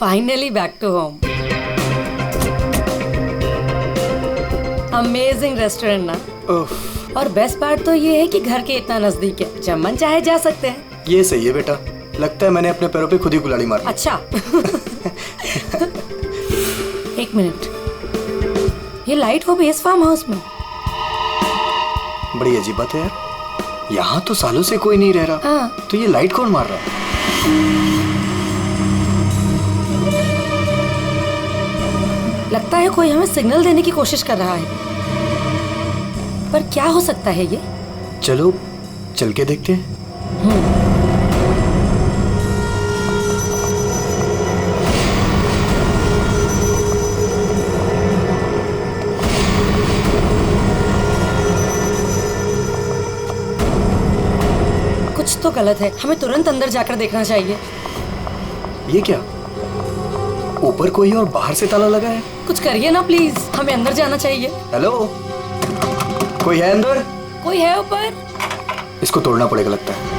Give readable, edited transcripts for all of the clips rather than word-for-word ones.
Finally back to home. Amazing restaurant ना। और best part तो ये है कि घर के इतना नजदीक है, जब मन चाहे जा सकते हैं। ये सही है बेटा, लगता है मैंने अपने पैरों पे खुद ही कुल्हाड़ी मार ली। अच्छा। एक मिनट, ये लाइट वो भी इस फार्म हाउस में? बड़ी अजीब बात है यार, यहाँ तो सालों से कोई नहीं रह रहा। हाँ। तो ये लाइट कौन मार रहा है? लगता है कोई हमें सिग्नल देने की कोशिश कर रहा है, पर क्या हो सकता है ये? चलो चल के देखते हैं। कुछ तो गलत है, हमें तुरंत अंदर जाकर देखना चाहिए। ये क्या, ऊपर कोई और बाहर से ताला लगा है? कुछ करिए ना प्लीज, हमें अंदर जाना चाहिए। हेलो, कोई है अंदर? कोई है ऊपर? इसको तोड़ना पड़ेगा लगता है।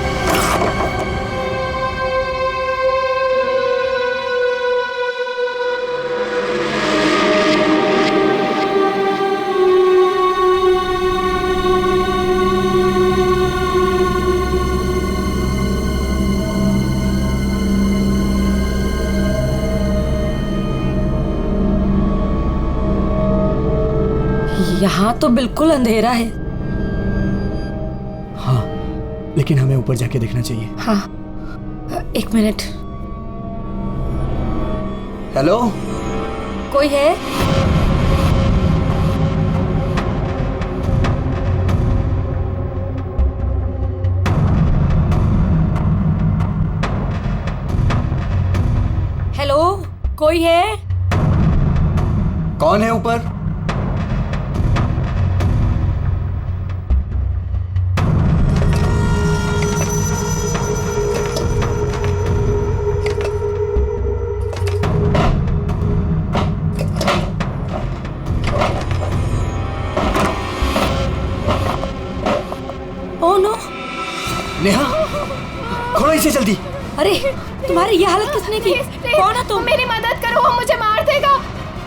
यहाँ तो बिल्कुल अंधेरा है। हाँ, लेकिन हमें ऊपर जाके देखना चाहिए। हाँ, एक मिनट। हेलो, कोई है? हेलो, कोई है? कौन है ऊपर? Oh no! नेहा, खोलो इसे जल्दी। अरे, तुम्हारी ये हालत किसने की? कौन है तुम? मेरी मदद करो, वो मुझे मार देगा।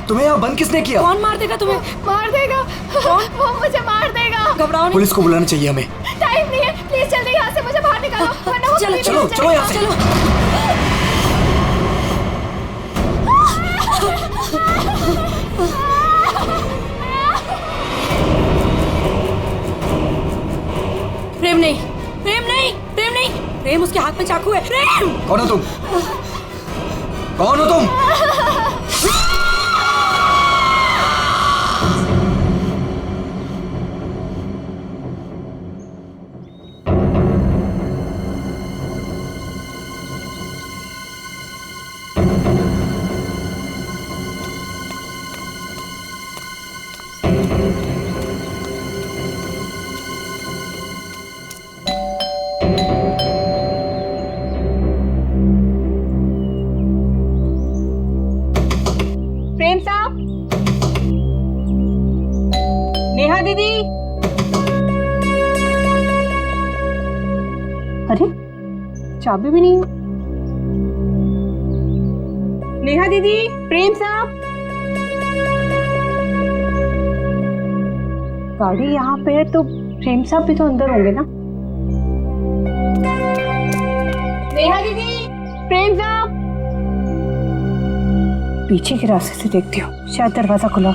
तुम्हें यहाँ बंद किसने किया? कौन मार देगा तुम्हें? मार देगा। कौन? वो मुझे मार देगा। घबराओ नहीं। पुलिस को बुलाना चाहिए हमें। टाइम नहीं है, प्लीज जल्दी यहाँ से मुझे बाहर निकालो, वरना वो चलो पुलिस चलो ले चलो यहाँ से। चलो। प्रेम नहीं, प्रेम नहीं, प्रेम नहीं, प्रेम उसके हाथ में चाकू है। प्रेम! कौन हो तुम? कौन हो तुम? प्रेम साहब, नेहा दीदी। अरे, चाबी भी नहीं है। नेहा दीदी, प्रेम साहब। गाड़ी यहाँ पे है तो प्रेम साहब भी तो अंदर होंगे ना। नेहा दीदी, प्रेम साहब। पीछे के रास्ते से देखती हूँ, शायद दरवाजा खुला।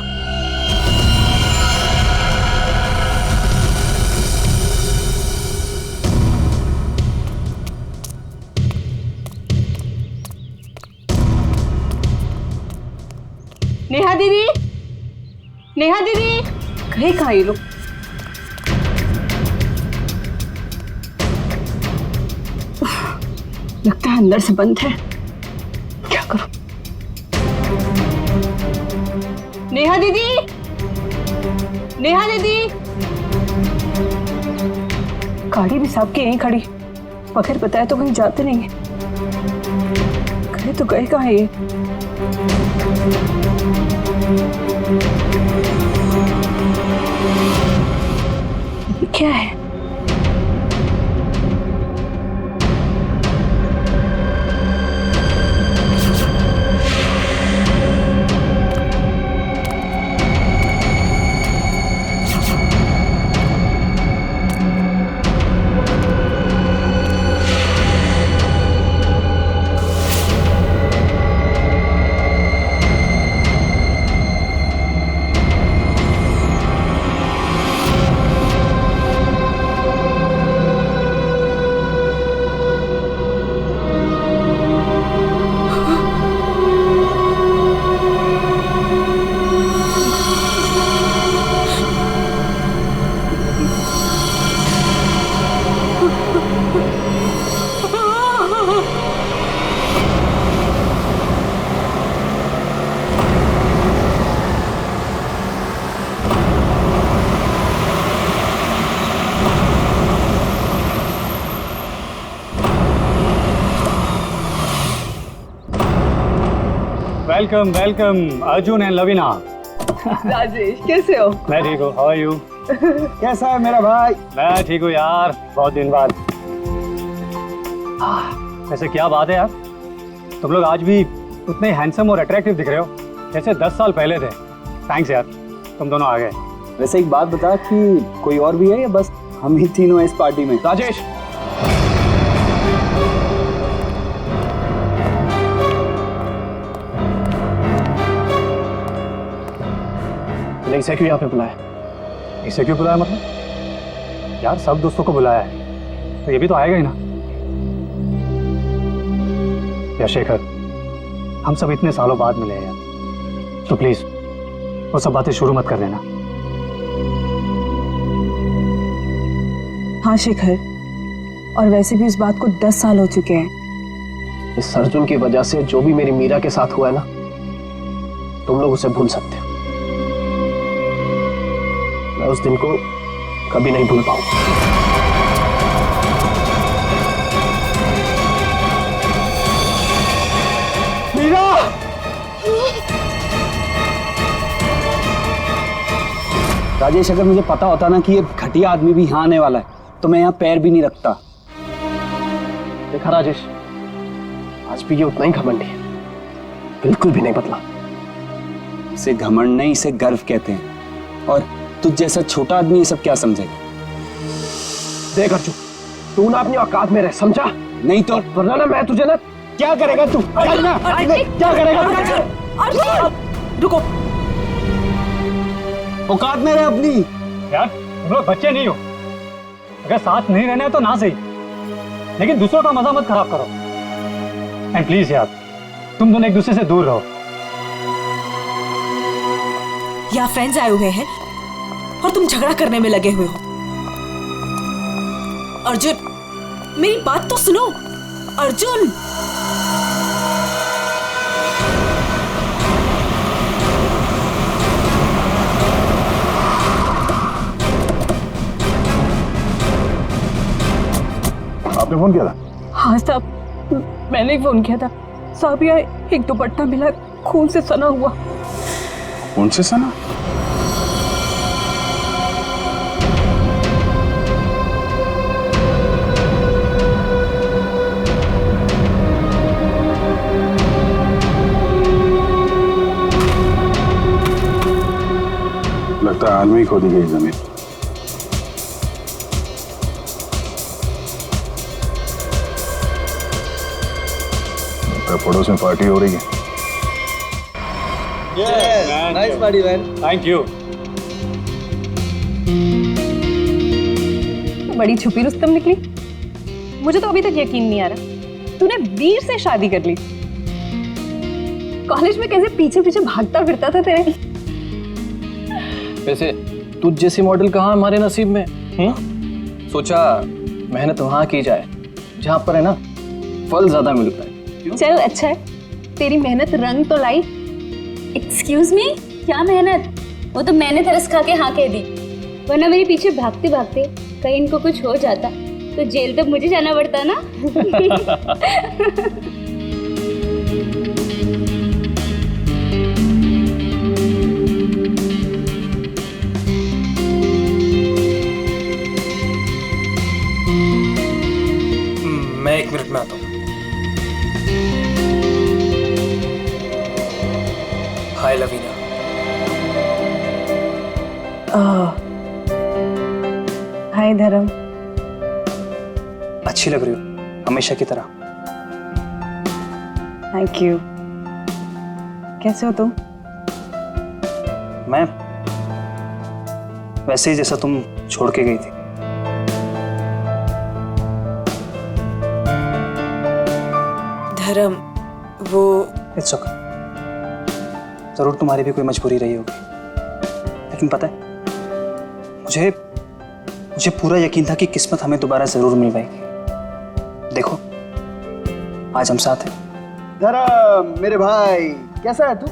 नेहा दीदी, नेहा दीदी, कहीं कहाँ ये लोग? लगता है अंदर से बंद है, क्या करूं? नेहा दीदी, नेहा दीदी। गाड़ी भी साहब की यहीं खड़ी, बगैर बताए तो कहीं जाते नहीं है। गए तो गए कहाँ ये? क्या है? Welcome welcome Arjun and Lavina. Rajesh कैसे हो? मैं ठीक हूँ, हाउ आर यू? कैसा है मेरा भाई? मैं ठीक हूँ यार, बहुत दिन बाद। वैसे क्या बात है यार, तुम लोग आज भी उतने हैंडसम और अट्रैक्टिव दिख रहे हो जैसे 10 साल पहले थे। थैंक्स यार, तुम दोनों आ गए। वैसे एक बात बता कि कोई और भी है या बस हम ही तीनों हैं इस पार्टी में? राजेश, इसे क्यों यहाँ पे बुलाया? इसे क्यों बुलाया मतलब? यार सब दोस्तों को बुलाया है तो ये भी तो आएगा ही ना। या शेखर, हम सब इतने सालों बाद मिले हैं यार, तो प्लीज वो सब बातें शुरू मत कर देना। हाँ शेखर, और वैसे भी उस बात को 10 साल हो चुके हैं। इस अर्जुन की वजह से जो भी मेरी मीरा के साथ हुआ है ना, तुम लोग उसे भूल सकते हो। मैं उस दिन को कभी नहीं भूल पाऊंगा। मीरा! राजेश, अगर मुझे पता होता ना कि ये घटिया आदमी भी यहाँ आने वाला है तो मैं यहाँ पैर भी नहीं रखता। देखा राजेश, आज भी ये उतना ही घमंडी है, बिल्कुल भी नहीं बदला। इसे घमंड नहीं, इसे गर्व कहते हैं। और तुझ जैसा छोटा आदमी ये सब क्या समझेगा? देख अर्जुन, तू ना अपनी औकात में रह, समझा? नहीं तो वरना ना मैं तुझे ना। क्या करेगा तू? चल ना, क्या करेगा तू? रुको, औकात में रह अपनी। यार तुम लोग बच्चे नहीं हो, अगर साथ नहीं रहना है तो ना सही, लेकिन दूसरों का मजा मत खराब करो। एंड प्लीज यार, तुम दोनों एक दूसरे से दूर रहो। यहाँ फ्रेंड्स आए हुए हैं और तुम झगड़ा करने में लगे हुए हो। अर्जुन, मेरी बात तो सुनो। अर्जुन, आपने फोन किया था? हाँ साहब, मैंने ही फोन किया था। साहब यहाँ एक दुपट्टा मिला, खून से सना हुआ। कौन से सना? लगता है हाल में ही खोदी गई जमीन। पड़ोस में पार्टी हो रही है। Nice party man. Thank you. बड़ी छुपी रुस्तम निकली। मुझे तो अभी तक यकीन नहीं आ रहा तूने वीर से शादी कर ली। कॉलेज में कैसे पीछे पीछे भागता फिरता था तेरे। वैसे तुझ जैसी मॉडल कहाँ हमारे नसीब में? सोचा मेहनत वहां की जाए जहां पर है ना फल ज्यादा मिलता है। चल अच्छा है, तेरी मेहनत रंग तो लाई। एक्सक्यूज मी, क्या मेहनत? वो तो मैंने तरस खा के हाँ कह दी, वरना मेरे पीछे भागते भागते कहीं इनको कुछ हो जाता तो जेल तक मुझे जाना पड़ता ना। मैं 1 मिनट में आता हूँ। हाय लवीना। हाय धर्म। अच्छी लग रही हो हमेशा की तरह। Thank you. कैसे हो तुम? मैं वैसे ही जैसा तुम छोड़ के गई थी। धर्म, वो इट्स ओके। जरूर तुम्हारी भी कोई मजबूरी रही होगी, लेकिन पता है मुझे पूरा यकीन था कि किस्मत हमें दोबारा जरूर मिल पाएगी। देखो आज हम साथ हैं। धर्म मेरे भाई, कैसा है तू?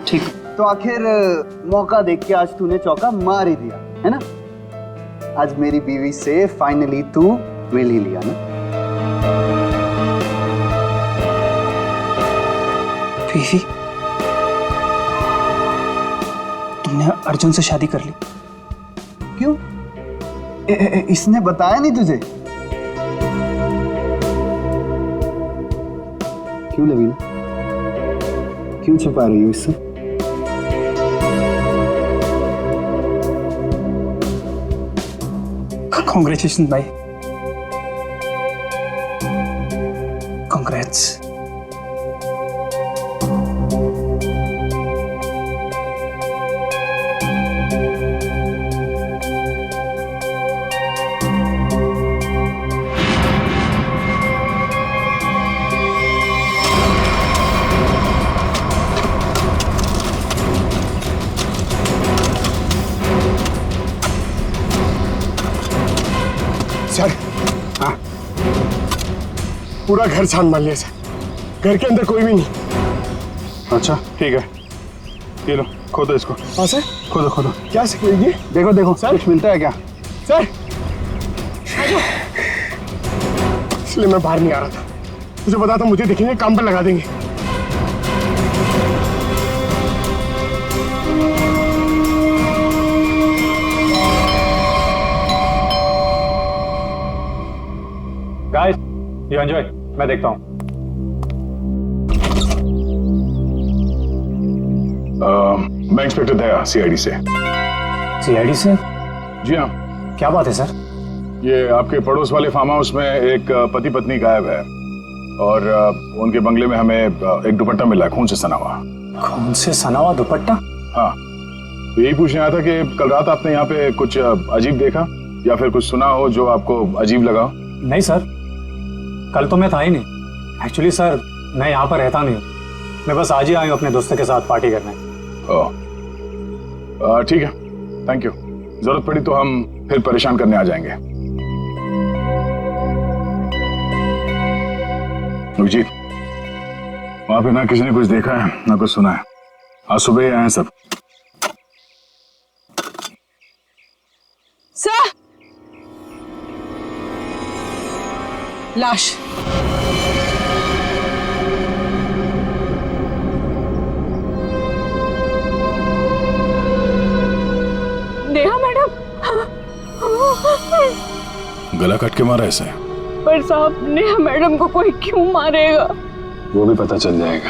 ठीक। तो आखिर मौका देख के आज तूने चौका मार ही दिया है ना। आज मेरी बीवी से फाइनली तू मिल ही लिया ना। बीवी? हमने अर्जुन से शादी कर ली। क्यों? इसने बताया नहीं तुझे? क्यों लवीना, क्यों छुपा रही हो इससे? कॉन्ग्रेचुलेशन भाई, कॉन्ग्रेट्स। सर, हाँ, पूरा घर छान मार लिया सर, घर के अंदर कोई भी नहीं। अच्छा ठीक है, ये लो खोदो इसको। हाँ सर, खोदो खोदो। क्या सर ये? देखो देखो सर, कुछ मिलता है क्या? सर, इसलिए मैं बाहर नहीं आ रहा था, तुझे पता था मुझे देखेंगे काम पर लगा देंगे। गाइस, यू एंजॉय, मैं देखता हूँ। मैं इंस्पेक्टर दया, सीआईडी से। सीआईडी से? जी हाँ। क्या बात है सर? ये आपके पड़ोस वाले फार्म हाउस में एक पति पत्नी गायब है और उनके बंगले में हमें एक दुपट्टा मिला है, खून से सना हुआ। खून से सना हुआ दुपट्टा? हाँ, तो यही पूछने आया था कि कल रात आपने यहाँ पे कुछ अजीब देखा या फिर कुछ सुना हो जो आपको अजीब लगा? नहीं सर, कल तो मैं था ही नहीं। एक्चुअली सर, मैं यहाँ पर रहता नहीं हूँ, मैं बस आज ही आया हूँ अपने दोस्तों के साथ पार्टी करने। ठीक है, थैंक यू। जरूरत पड़ी तो हम फिर परेशान करने आ जाएंगे। अभिजीत, वहां पे ना किसी ने कुछ देखा है ना कुछ सुना है, आज सुबह ही आए हैं सब। सर, लाश। नेहा मैडम। गला काट के मारा ऐसे? पर साहब, नेहा मैडम को कोई क्यों मारेगा? वो भी पता चल जाएगा।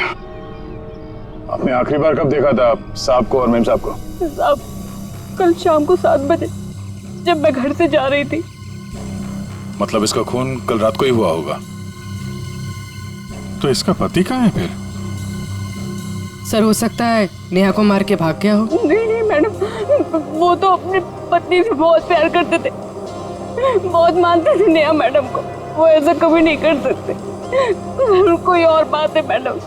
आपने आखिरी बार कब देखा था साहब को और मेम साहब को? साहब, कल शाम को 7 बजे जब मैं घर से जा रही थी। मतलब इसका खून कल रात को ही हुआ होगा। तो इसका पति कहाँ है फिर? सर, हो सकता है नेहा को मार के भाग गया हो। नहीं नहीं मैडम, वो तो अपनी पत्नी से बहुत प्यार करते थे, बहुत मानते थे नेहा मैडम को। वो ऐसा कभी नहीं कर सकते। कोई और बात है मैडम।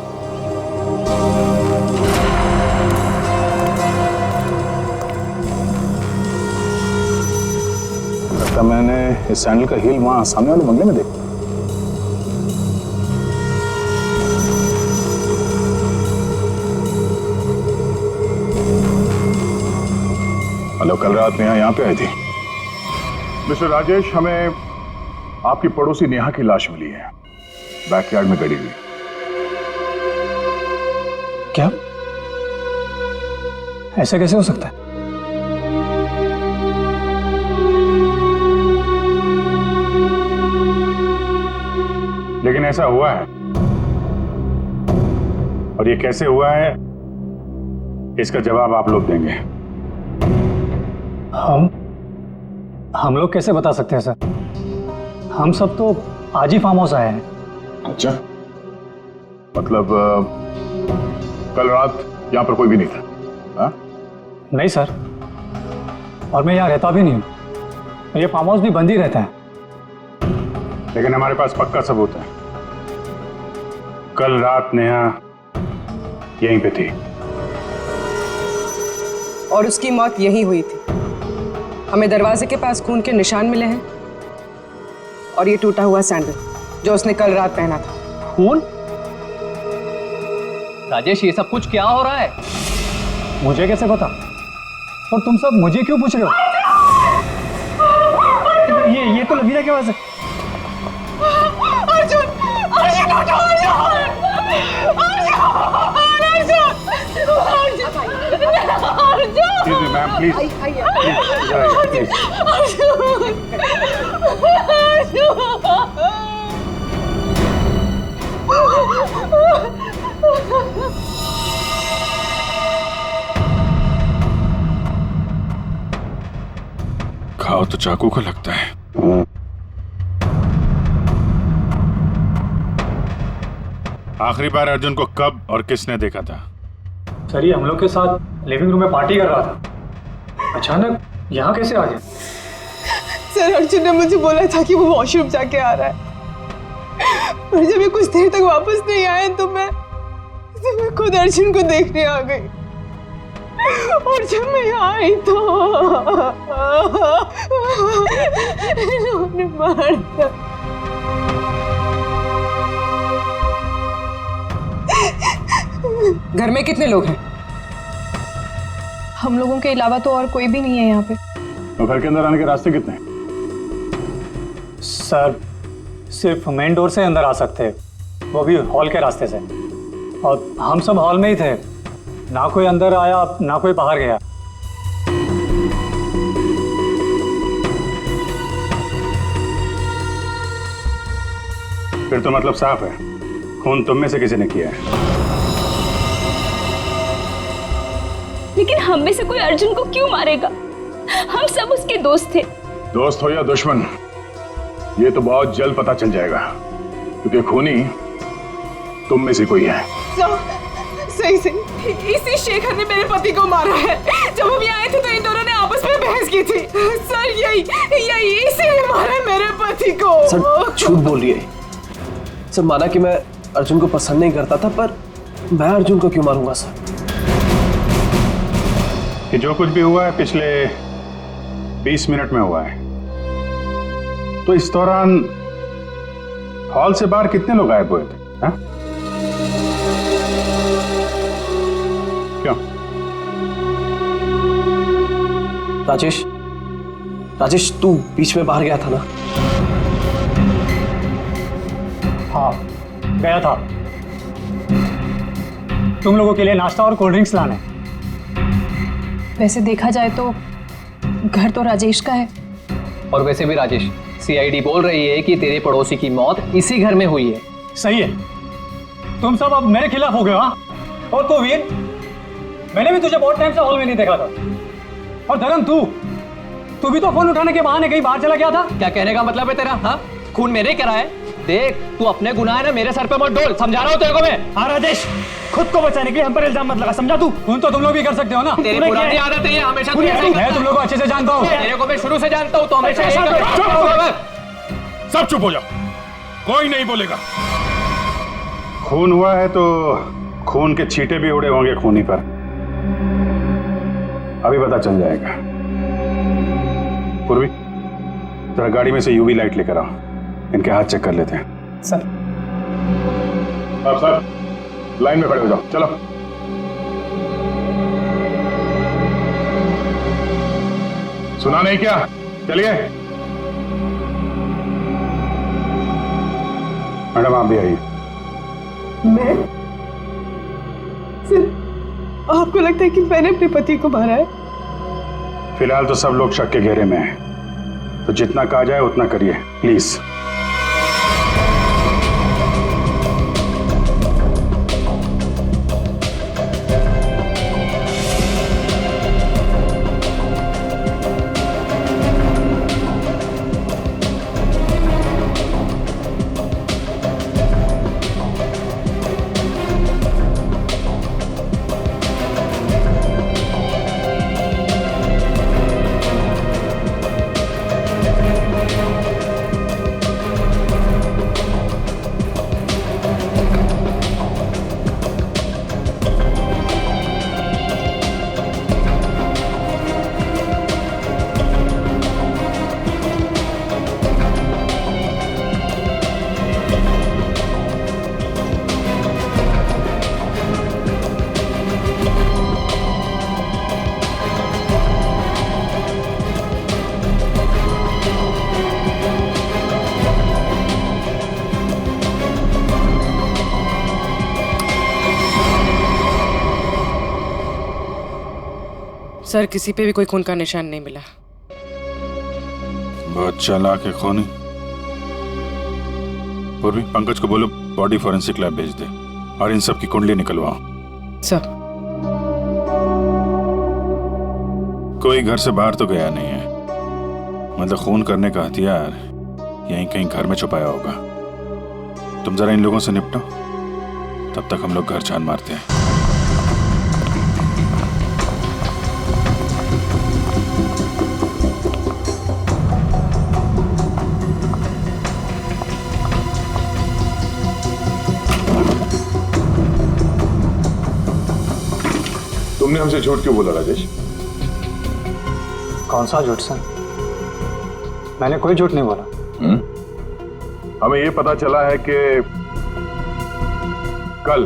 लगता मैंने इस सैंडल का हील वहां सामने वाले बंगले में देखा। हेलो, कल रात नेहा यहाँ पे आई थी। मिस्टर राजेश, हमें आपकी पड़ोसी नेहा की लाश मिली है, बैकयार्ड में गड़ी हुई। क्या? ऐसा कैसे हो सकता है? लेकिन ऐसा हुआ है, और ये कैसे हुआ है इसका जवाब आप लोग देंगे। हम लोग कैसे बता सकते हैं सर? हम सब तो आज ही फार्म हाउस आए हैं। अच्छा, मतलब कल रात यहाँ पर कोई भी नहीं था? हा? नहीं सर, और मैं यहाँ रहता भी नहीं हूँ। ये फार्म हाउस भी बंद ही रहता है। लेकिन हमारे पास पक्का सबूत है, कल रात नेहा यहीं पे थी और उसकी मौत यहीं हुई थी। हमें दरवाजे के पास खून के निशान मिले हैं और ये टूटा हुआ सैंडल जो उसने कल रात पहना था। खून? राजेश, ये सब कुछ क्या हो रहा है? मुझे कैसे पता? और तुम सब मुझे क्यों पूछ रहे हो? ये तो लवीना की आवाज है। प्लीज प्लीज खाओ तो चाकू को लगता है। आखिरी बार अर्जुन को कब और किसने देखा था? सर ये हम लोग के साथ लिविंग रूम में पार्टी कर रहा था, अचानक यहाँ कैसे आ गया? सर अर्जुन ने मुझे बोला था कि वो वॉशरूम जाके आ रहा है, और जब ये कुछ देर तक वापस नहीं आए तो मैं खुद अर्जुन को देखने आ गई। और जब मैं यहाँ आई तो इन्होंने मार दिया। घर में कितने लोग हैं? हम लोगों के अलावा तो और कोई भी नहीं है यहाँ पे। तो घर के अंदर आने के रास्ते कितने हैं? सर सिर्फ मेन डोर से अंदर आ सकते हैं, वो भी हॉल के रास्ते से, और हम सब हॉल में ही थे, ना कोई अंदर आया ना कोई बाहर गया। फिर तो मतलब साफ है, खून तुम में से किसी ने किया है। लेकिन हम में से कोई अर्जुन को क्यों मारेगा? हम सब उसके दोस्त थे। दोस्त हो या दुश्मन, ये तो बहुत जल्द पता चल जाएगा, क्योंकि खूनी तुम में से कोई है। सही से इसी शेखर ने मेरे पति को मारा है। जब हम यहाँ आए थे तो इन दोनों ने आपस में बहस की थी। सर यही इसीलिए मारा है मेरे पति को। सर झूठ बोल रही है सर। माना कि मैं अर्जुन को पसंद नहीं करता था, पर मैं अर्जुन को क्यों मारूंगा सर? कि जो कुछ भी हुआ है पिछले 20 मिनट में हुआ है, तो इस दौरान हॉल से बाहर कितने लोग गायब हुए थे? हा? क्यों? राजेश तू बीच में बाहर गया था ना? हाँ गया था, तुम लोगों के लिए नाश्ता और कोल्ड ड्रिंक्स लाने। वैसे देखा जाए तो घर तो राजेश का है। और वैसे भी राजेश, सीआईडी बोल रही है कि तेरे पड़ोसी की मौत इसी घर में हुई है। सही है, तुम सब अब मेरे खिलाफ हो गए। हाँ, और तो वीर, मैंने भी तुझे बहुत टाइम से हॉल में नहीं देखा था। और धर्म तू भी तो फोन उठाने के बहाने कहीं बाहर चला गया था। क्या कहने का मतलब है तेरा? हाँ, खून मेरे करा है। देख तू अपने गुनाह ना मेरे सर पे मत डोल, समझा रहा हूँ तेरे को मैं। हाँ राजेश, खुद को बचाने के लिए हम पर इल्जाम मत लगा, समझा तू? खून तो तुम लोग भी कर सकते हो ना। तेरी पुरानी आदत है, हमेशा तू ऐसे ही मैं तुम लोग को अच्छे से जानता हूँ। तेरे को मैं शुरू से जानता हूँ, तो हमेशा ऐसा सब चुप हो जाओ, कोई नहीं बोलेगा। खून हुआ है तो खून के छींटे भी उड़े होंगे खूनी पर, अभी पता चल जाएगा। पूर्वी, जरा गाड़ी में से यूवी लाइट लेकर आओ, इनके हाथ चेक कर लेते हैं। सर सर लाइन में खड़े हो जाओ, चलो। सुना नहीं क्या? चलिए। मैडम आप भी आइए। मैं? सिर्फ आपको लगता है कि मैंने अपने पति को मारा है? फिलहाल तो सब लोग शक के घेरे में हैं, तो जितना कहा जाए उतना करिए प्लीज। सर किसी पे भी कोई खून का निशान नहीं मिला। बहुत चालाक है खूनी। पूर्वी, पंकज को बोलो बॉडी फॉरेंसिक लैब भेज दे और इन सब की कुंडली निकलवाओ। सर कोई घर से बाहर तो गया नहीं है, मतलब खून करने का हथियार यहीं कहीं घर में छुपाया होगा। तुम जरा इन लोगों से निपटो, तब तक हम लोग घर छान मारते हैं। तुमने हमसे झूठ क्यों बोला राजेश? कौन सा झूठ सर? मैंने कोई झूठ नहीं बोला। हमें ये पता चला है कि कल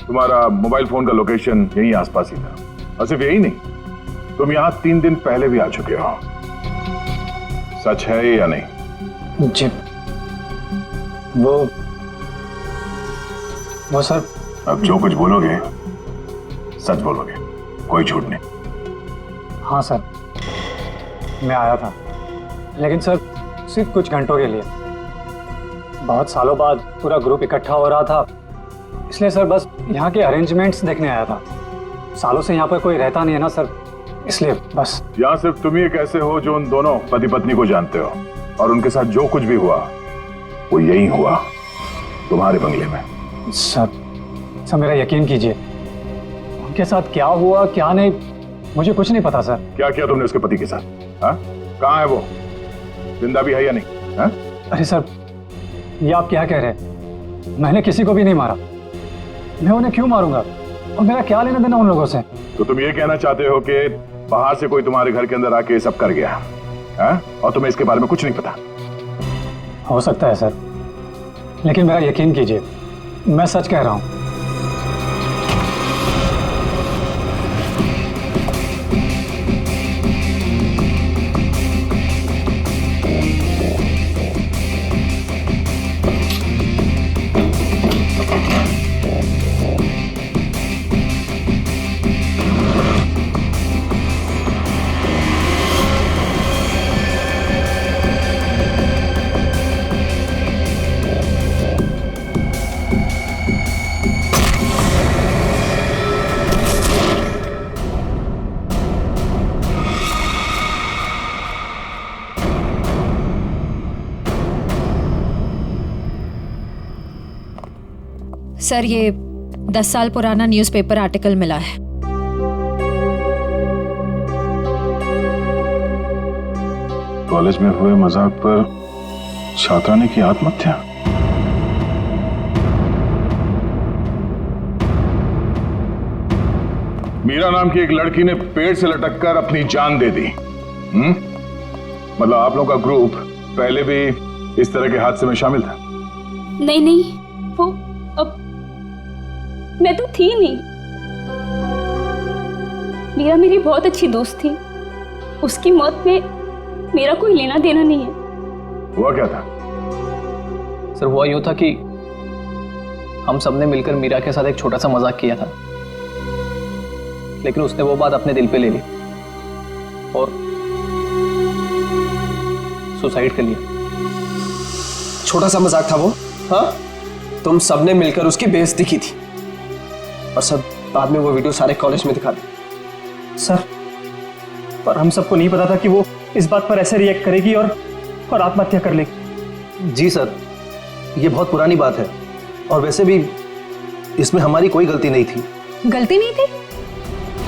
तुम्हारा मोबाइल फोन का लोकेशन यहीं आसपास ही था, और सिर्फ यही नहीं, तुम यहां 3 दिन पहले भी आ चुके हो। सच है या नहीं? जी वो सर। अब जो कुछ बोलोगे सच बोलोगे, कोई झूठ नहीं। हाँ सर, मैं आया था, लेकिन सर सिर्फ कुछ घंटों के लिए। बहुत सालों बाद पूरा ग्रुप इकट्ठा हो रहा था, इसलिए सर बस यहाँ के अरेंजमेंट्स देखने आया था। सालों से यहाँ पर कोई रहता नहीं है ना सर, इसलिए बस। यहाँ सिर्फ तुम ही एक ऐसे हो जो उन दोनों पति पत्नी को जानते हो, और उनके साथ जो कुछ भी हुआ वो यही हुआ, तुम्हारे बंगले में। सर मेरा यकीन कीजिए, उनके साथ क्या हुआ क्या नहीं मुझे कुछ नहीं पता सर। क्या किया तुमने उसके पति के साथ? हाँ, कहाँ है वो? जिंदा भी है या नहीं? हाँ? अरे सर, ये आप क्या कह रहे हैं? मैंने किसी को भी नहीं मारा। मैं उन्हें क्यों मारूंगा, और मेरा क्या लेना देना उन लोगों से? तो तुम ये कहना चाहते हो कि बाहर से कोई तुम्हारे घर के अंदर आके सब कर गया, हाँ? और तुम्हें इसके बारे में कुछ नहीं पता? हो सकता है सर, लेकिन मेरा यकीन कीजिए, मैं सच कह रहा हूं। सर ये 10 साल पुराना न्यूज़पेपर आर्टिकल मिला है। कॉलेज में हुए मजाक पर छात्रा ने की आत्महत्या। मीरा नाम की एक लड़की ने पेड़ से लटककर अपनी जान दे दी। मतलब आप लोगों का ग्रुप पहले भी इस तरह के हादसे में शामिल था? नहीं, वो अब मैं तो थी नहीं। मीरा मेरी बहुत अच्छी दोस्त थी, उसकी मौत में मेरा कोई लेना देना नहीं है। हुआ क्या था? सर हुआ यूं था कि हम सबने मिलकर मीरा के साथ एक छोटा सा मजाक किया था, लेकिन उसने वो बात अपने दिल पे ले ली और सुसाइड कर लिया। छोटा सा मजाक था वो? हाँ, तुम सबने मिलकर उसकी बेइज्जती की थी और सब बाद में वो वीडियो सारे कॉलेज में दिखा दी। सर, पर हम सबको नहीं पता था कि वो इस बात पर ऐसे रिएक्ट करेगी और आत्महत्या कर लेगी। जी सर, ये बहुत पुरानी बात है और वैसे भी इसमें हमारी कोई गलती नहीं थी। गलती नहीं थी?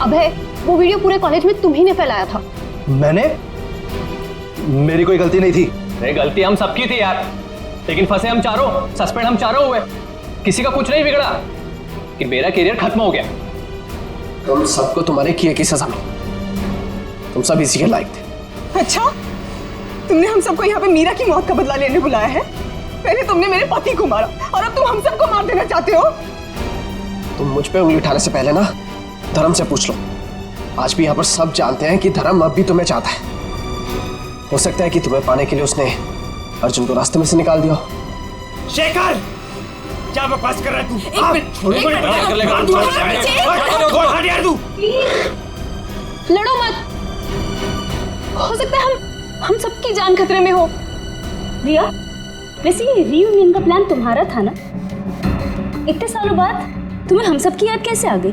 अबे, वो वीडियो पूरे कॉलेज में तुम ही ने फैलाया था। मैंने? मेरी कोई गलती नहीं थी। अरे गलती हम सबकी थी यार, लेकिन फंसे हम चारों, सस्पेंड हम चारों हुए। किसी का कुछ नहीं बिगड़ा कि मेरा करियर खत्म हो गया। तुम सबको तुम्हारे किए की सजा मिली। तुम सब इसी के लायक थे। अच्छा, तुमने हम सबको यहाँ पे मीरा की मौत का बदला लेने बुलाया है? पहले तुमने मेरे पति को मारा और अब तुम हम सबको मार देना चाहते हो? तुम मुझ पे उंगली उठाने से पहले ना धर्म से पूछ लो। आज भी यहाँ पर सब जानते हैं कि धर्म अब भी तुम्हें चाहता है। हो सकता है कि तुम्हें पाने के लिए उसने अर्जुन को रास्ते में से निकाल दिया। शेखर, क्या बकवास कर रहा है तू? लड़ो मत। हो सकता है हम सबकी जान खतरे में हो। रिया, वैसे ये रीयूनियन का प्लान तुम्हारा था ना? इतने सालों बाद तुम्हें हम सब की याद कैसे आ गई?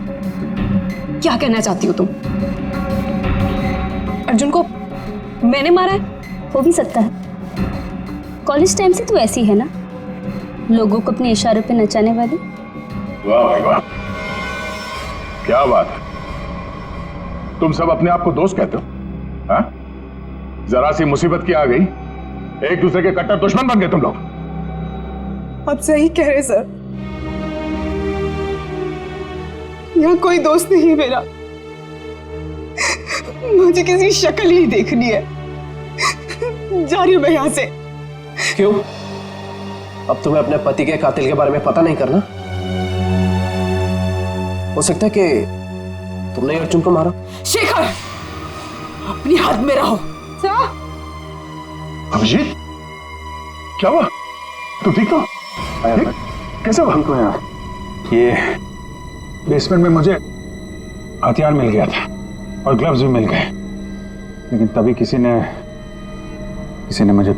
क्या कहना चाहती हो तुम? अर्जुन को मैंने मारा है? हो भी सकता है। कॉलेज टाइम से तू ऐसी है ना, लोगों को अपने इशारों पे नचाने वाली। वाह भाई वाह, क्या बात है। तुम सब अपने आप को दोस्त कहते हो? हाँ? जरा सी मुसीबत की आ गई, एक दूसरे के कट्टर दुश्मन बन गए तुम लोग। आप सही कह रहे सर, यहाँ कोई दोस्त नहीं मेरा। मुझे किसी शक्ल ही देखनी है। जा रही हूं मैं यहाँ से। क्यों? अब तुम्हें अपने पति के कातिल के बारे में पता नहीं करना? हो सकता है कि तुमने अर्जुन को मारा। शेखर, अपनी हद में रहो। अभिजीत, क्या हुआ? तू ठीक तो? कैसे हुआ? हमको यार ये बेसमेंट में मुझे हथियार मिल गया था और ग्लव्स भी मिल गए, लेकिन तभी किसी ने मुझे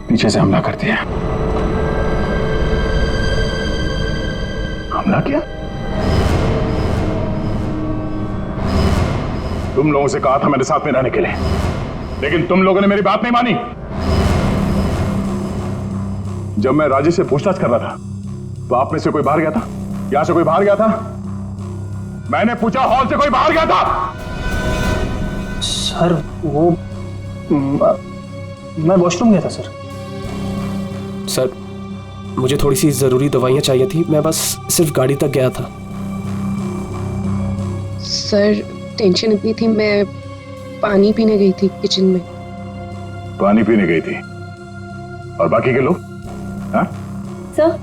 पीछे से हमला कर दिया। हमला किया? तुम लोगों से कहा था मेरे साथ में रहने के लिए, लेकिन तुम लोगों ने मेरी बात नहीं मानी। जब मैं राजेश से पूछताछ कर रहा था तो आप में से कोई बाहर गया था? यहां से कोई बाहर गया था? मैंने पूछा, हॉल से कोई बाहर गया था? सर वो मैं वॉशरूम गया था सर। सर मुझे थोड़ी सी जरूरी दवाइयां चाहिए थी, मैं बस सिर्फ गाड़ी तक गया था। सर टेंशन इतनी थी, मैं पानी पीने गई थी किचन में। पानी पीने गई थी? और बाकी के लोग? हाँ? सर,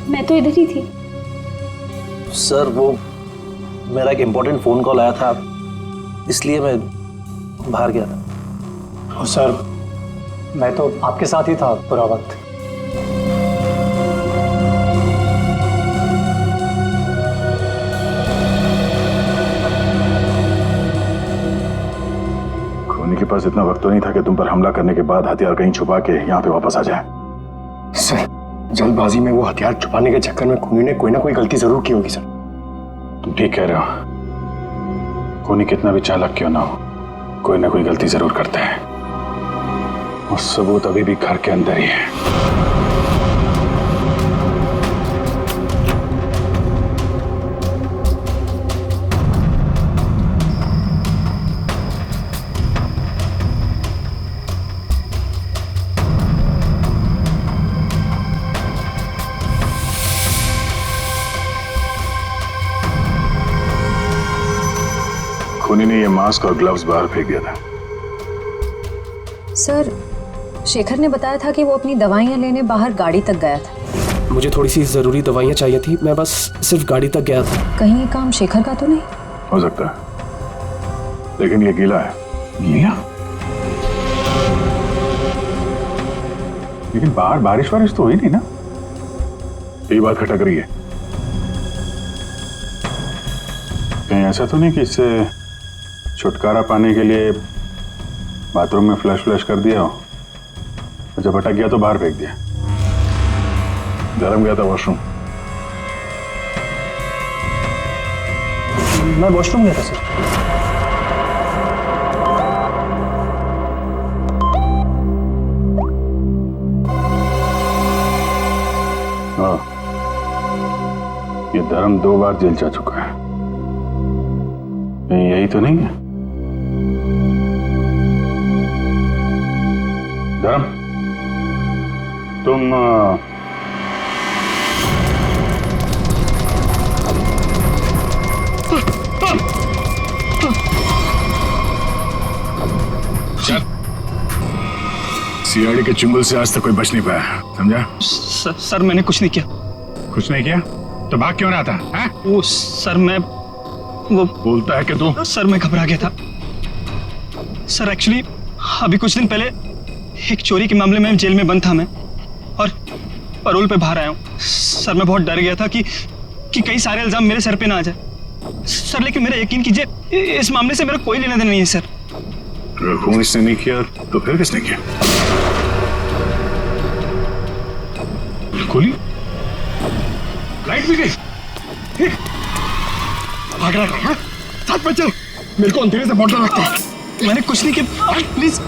मैं तो इधर ही थी। सर वो मेरा एक इम्पोर्टेंट फोन कॉल आया था, इसलिए मैं बाहर गया था। सर मैं तो आपके साथ ही था पूरा वक्त। खूनी के पास इतना वक्त तो नहीं था कि तुम पर हमला करने के बाद हथियार कहीं छुपा के यहाँ पे वापस आ जाए। सर जल्दबाजी में वो हथियार छुपाने के चक्कर में खूनी ने कोई ना कोई गलती जरूर की होगी सर। तुम ठीक कह रहे हो, खूनी कितना भी चालाक क्यों ना हो, कोई ना कोई गलती जरूर करता है। और सबूत अभी भी घर के अंदर ही है। खूनी ने ये मास्क और ग्लव्स बाहर फेंक दिया था। सर, शेखर ने बताया था कि वो अपनी दवाइयां लेने बाहर गाड़ी तक गया था। मुझे थोड़ी सी जरूरी दवाइयां चाहिए थी, मैं बस सिर्फ गाड़ी तक गया था। कहीं ये काम शेखर का तो नहीं? हो सकता है, लेकिन ये गीला है। गीला? लेकिन बाहर बारिश वारिश तो हुई नहीं ना? ये बात खटक रही है। कहीं ऐसा तो नहीं कि इससे छुटकारा पाने के लिए बाथरूम में फ्लश कर दिया हो, और जब अटक गया तो बाहर फेंक दिया? धर्म गया था वॉशरूम। मैं वॉशरूम गया था सर। हाँ, ये धर्म 2 बार जेल जा चुका है। यही तो नहीं है? धर्म, तुम सीआईडी के चुंगल से आज तक कोई बच नहीं पाया, समझा? सर मैंने कुछ नहीं किया। कुछ नहीं किया तो भाग क्यों रहा था? है? वो सर मैं वो बोलता है कि तू? सर मैं घबरा गया था सर। एक्चुअली अभी कुछ दिन पहले एक चोरी के मामले में जेल में बंद था मैं, और परोल पे बाहर आया हूँ। सर मैं बहुत डर गया था कि कई सारे इल्जाम मेरे सर पे ना आ जाए। सर लेकिन मेरा यकीन कीजिए, इस मामले से मेरा कोई लेना देना नहीं है सर। अगर खून इसने नहीं किया तो फिर किसने किया? गोली? लाइट भी गई। भाग रहा है, साथ में चल। मेरे को अंधेरे से बॉटल रखते हैं। मैंने कुछ नहीं किया, प्लीज।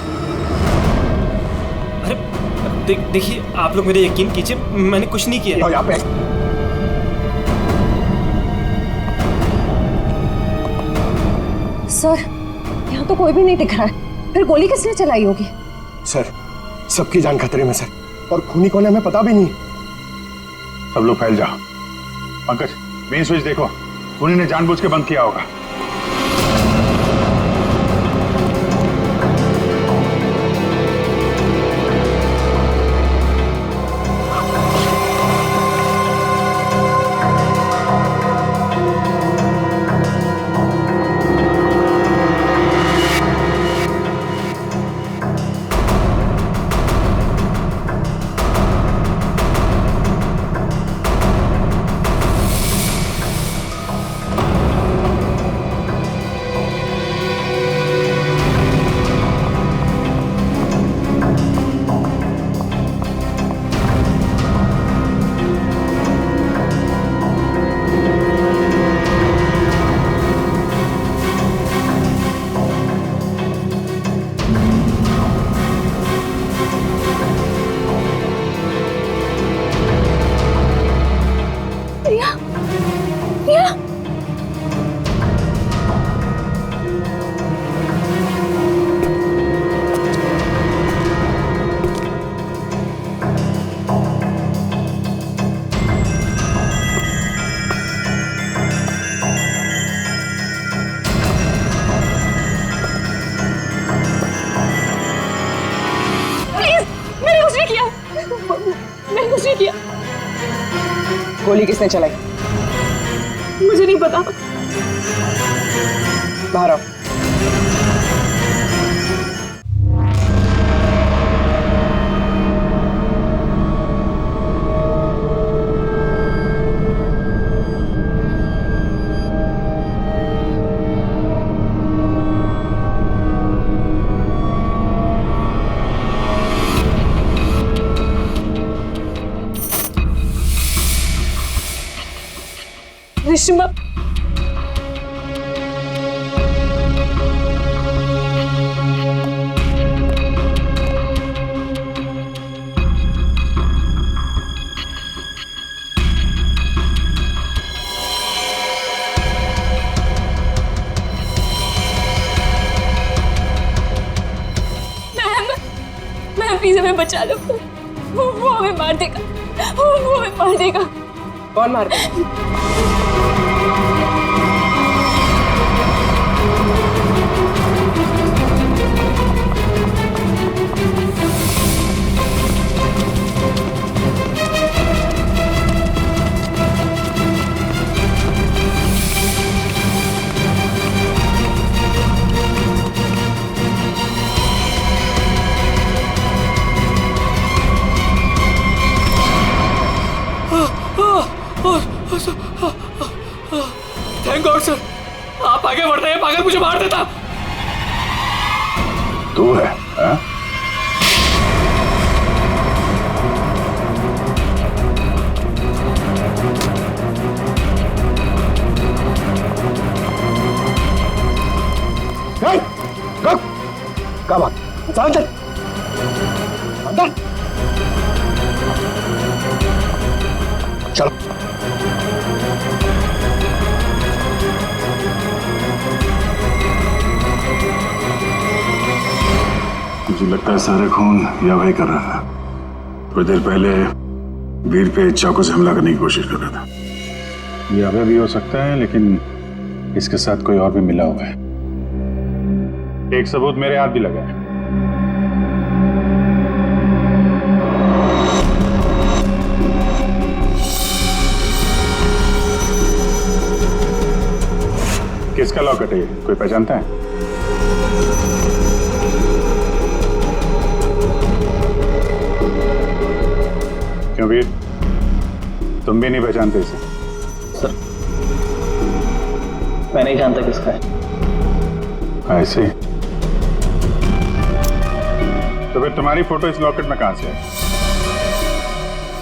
अरे देखिए, आप लोग मेरे यकीन कीजिए, मैंने कुछ नहीं किया। यहाँ पे सर, यहाँ तो कोई भी नहीं दिख रहा है, फिर गोली किसने चलाई होगी? सर, सबकी जान खतरे में सर, और खूनी कौन है हमें पता भी नहीं। सब लोग फैल जाओ। पंकज, मेन स्विच देखो, खूनी ने जानबूझ के बंद किया होगा। गोली किसने चलाई? मुझे नहीं पता। बाहर आओ। रिश्मा, मैम प्लीज हमें बचा लो। वो हमें मार देगा, वो हमें मार देगा। कौन मार देगा? थैंक गॉड सर, आप आगे बढ़ रहे हैं, पागल मुझे मार देता। तू है हा? क्या बात? चल अंदर चलो। मुझे लगता है सारा खून यह भाई कर रहा था। थोड़ी देर पहले वीर पे चाकू से हमला करने की कोशिश कर रहा था। ये अभय भी हो सकता है, लेकिन इसके साथ कोई और भी मिला हुआ है। एक सबूत मेरे हाथ भी लगा है। किसका लॉकेट है ये? कोई पहचानता है? क्यों वीर, तुम भी नहीं पहचानते इसे? सर मैं नहीं जानता किसका है। ऐसे तो फिर तुम्हारी फोटो इस लॉकेट में कहां से है?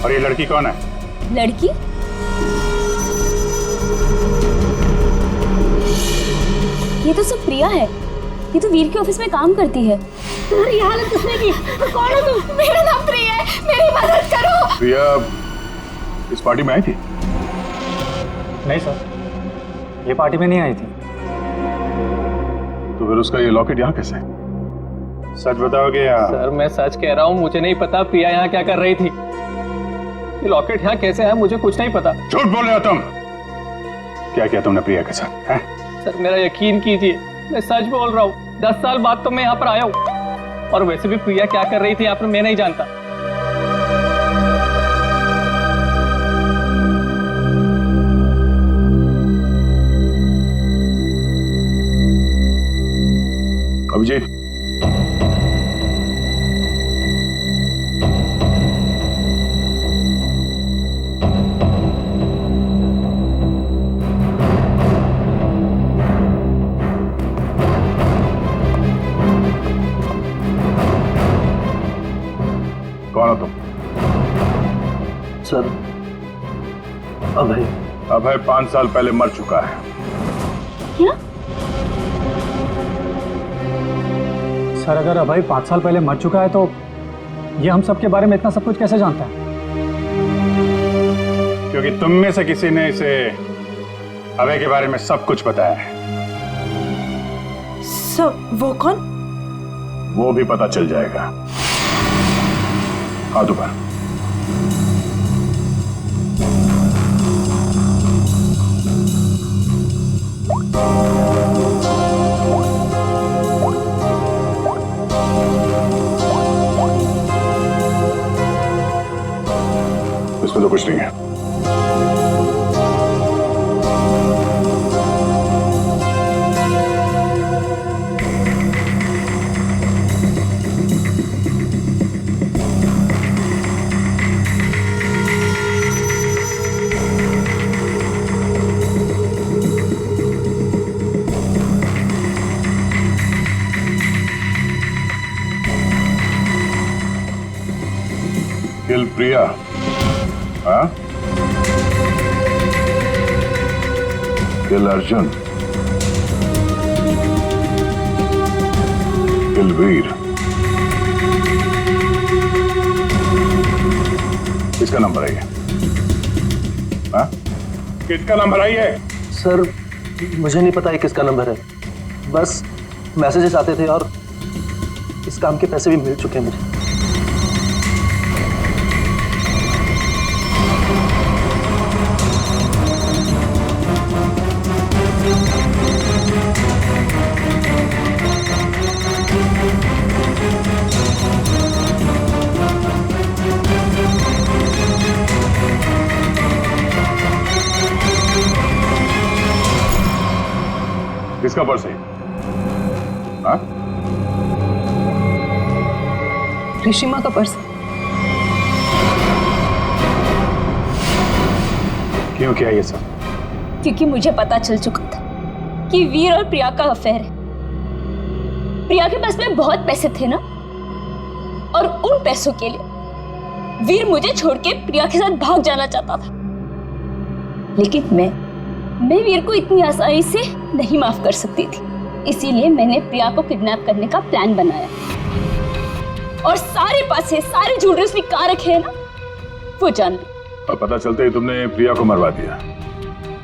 और ये लड़की कौन है? लड़की? ये तो सब प्रिया है। ये तो वीर के ऑफिस में काम करती है। तुम्हारी ये हालत किसने की? कौन हो तुम? मेरा नाम प्रिया है, मेरी मदद करो। प्रिया इस पार्टी में आई थी? नहीं सर, ये पार्टी में नहीं आई थी। तो फिर उसका ये लॉकेट यहाँ कैसे? सच बताओगे या? सर मैं सच कह रहा हूँ, मुझे नहीं पता प्रिया यहाँ क्या कर रही थी। ये लॉकेट यहाँ कैसे है मुझे कुछ नहीं पता। झूठ बोल रहे हो तुम। क्या किया तुमने प्रिया के साथ? हैं? सर मेरा यकीन कीजिए, मैं सच बोल रहा हूँ। 10 साल बाद तो मैं यहाँ पर आया हूँ। और वैसे भी प्रिया क्या कर रही थी यहाँ पर मैं नहीं जानता। अभिजीत, कौन हो तुम? सर अभय। अभय 5 साल पहले मर चुका है। क्या? सर अगर अभय 5 साल पहले मर चुका है तो ये हम सब के बारे में इतना सब कुछ कैसे जानता है? क्योंकि तुम में से किसी ने इसे अभय के बारे में सब कुछ बताया है। सब? वो कौन? वो भी पता चल जाएगा। हाथ ऊपर। इसमें तो कुछ नहीं है। किल प्रिया, हाँ? किल अर्जुन, किल वीर। किसका नंबर है ये? हाँ? किसका नंबर है ये? सर मुझे नहीं पता ये किसका नंबर है, बस मैसेजेस आते थे और इस काम के पैसे भी मिल चुके हैं मुझे। किसका पर्स है? हाँ? ऋषिमा का पर्स। क्यों किया ये सब? क्योंकि मुझे पता चल चुका था कि वीर और प्रिया का अफेयर है। प्रिया के पास में बहुत पैसे थे ना, और उन पैसों के लिए वीर मुझे छोड़ के प्रिया के साथ भाग जाना चाहता था। लेकिन मैं वीर को इतनी आसानी से नहीं माफ कर सकती थी। इसीलिए मैंने प्रिया को किडनैप करने का प्लान बनाया और सारे पैसे, सारे ज्वेलरी उसने कहाँ रखे हैं ना, वो जान ली। और पता चलते ही तुमने प्रिया को मरवा दिया।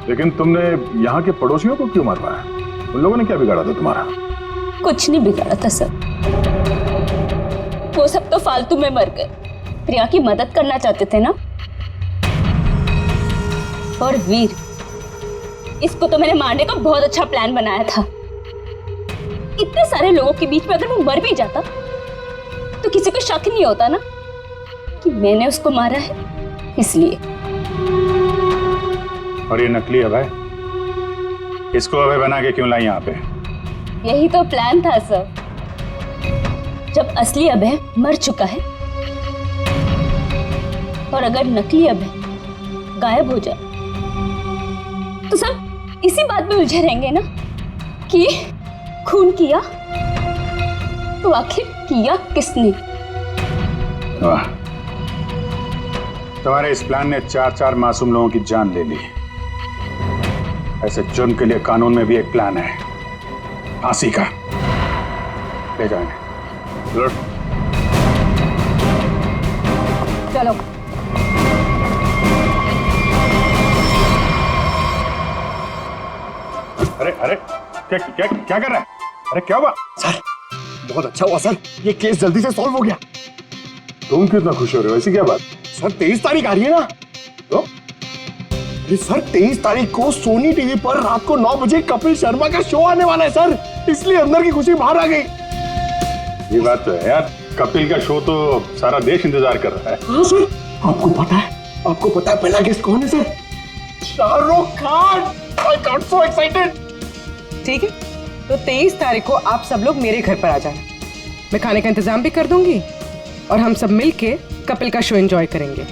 लेकिन तुमने यहाँ के पड़ोसियों को क्यों मरवाया? उन लोगों ने क्या बिगाड़ा था तुम्हारा? कुछ नहीं बिगाड़ा था सर, वो सब तो फालतू में मर गए। प्रिया की मदद करना चाहते थे ना। और वीर, इसको तो मैंने मारने का बहुत अच्छा प्लान बनाया था। इतने सारे लोगों के बीच में अगर वो मर भी जाता तो किसी को शक नहीं होता ना कि मैंने उसको मारा है, इसलिए। और ये नकली अभय, इसको अभय बना के क्यों लाई यहाँ पे? यही तो प्लान था सर। जब असली अभय मर चुका है और अगर नकली अभय गायब हो जाए तो सब इसी बात में उलझे रहेंगे ना कि खून किया तो आखिर किया किसने? वाह, तुम्हारे इस प्लान ने 4 मासूम लोगों की जान ले ली। ऐसे जुर्म के लिए कानून में भी एक प्लान है, फांसी का। ले जाएंगे। चलो। अरे अरे क्या क्या क्या कर रहा है? अरे क्या हुआ? सर बहुत अच्छा हुआ सर, ये केस जल्दी से सॉल्व हो गया। तुम कितना खुश हो रहे हो? ऐसी क्या बात? सर 23 तारीख आ रही है ना? तो सर 23 तारीख को सोनी टीवी पर रात को 9 बजे कपिल शर्मा का शो आने वाला है सर, इसलिए अंदर की खुशी बाहर आ गई। ये बात तो है यार, कपिल का शो तो सारा देश इंतजार कर रहा है। हाँ सर, आपको पता है पहला गेस्ट कौन है sir? Shahrukh Khan. I got so excited. ठीक है, तो 23 तारीख को आप सब लोग मेरे घर पर आ जाना। मैं खाने का इंतजाम भी कर दूंगी और हम सब मिलके कपिल का शो एंजॉय करेंगे।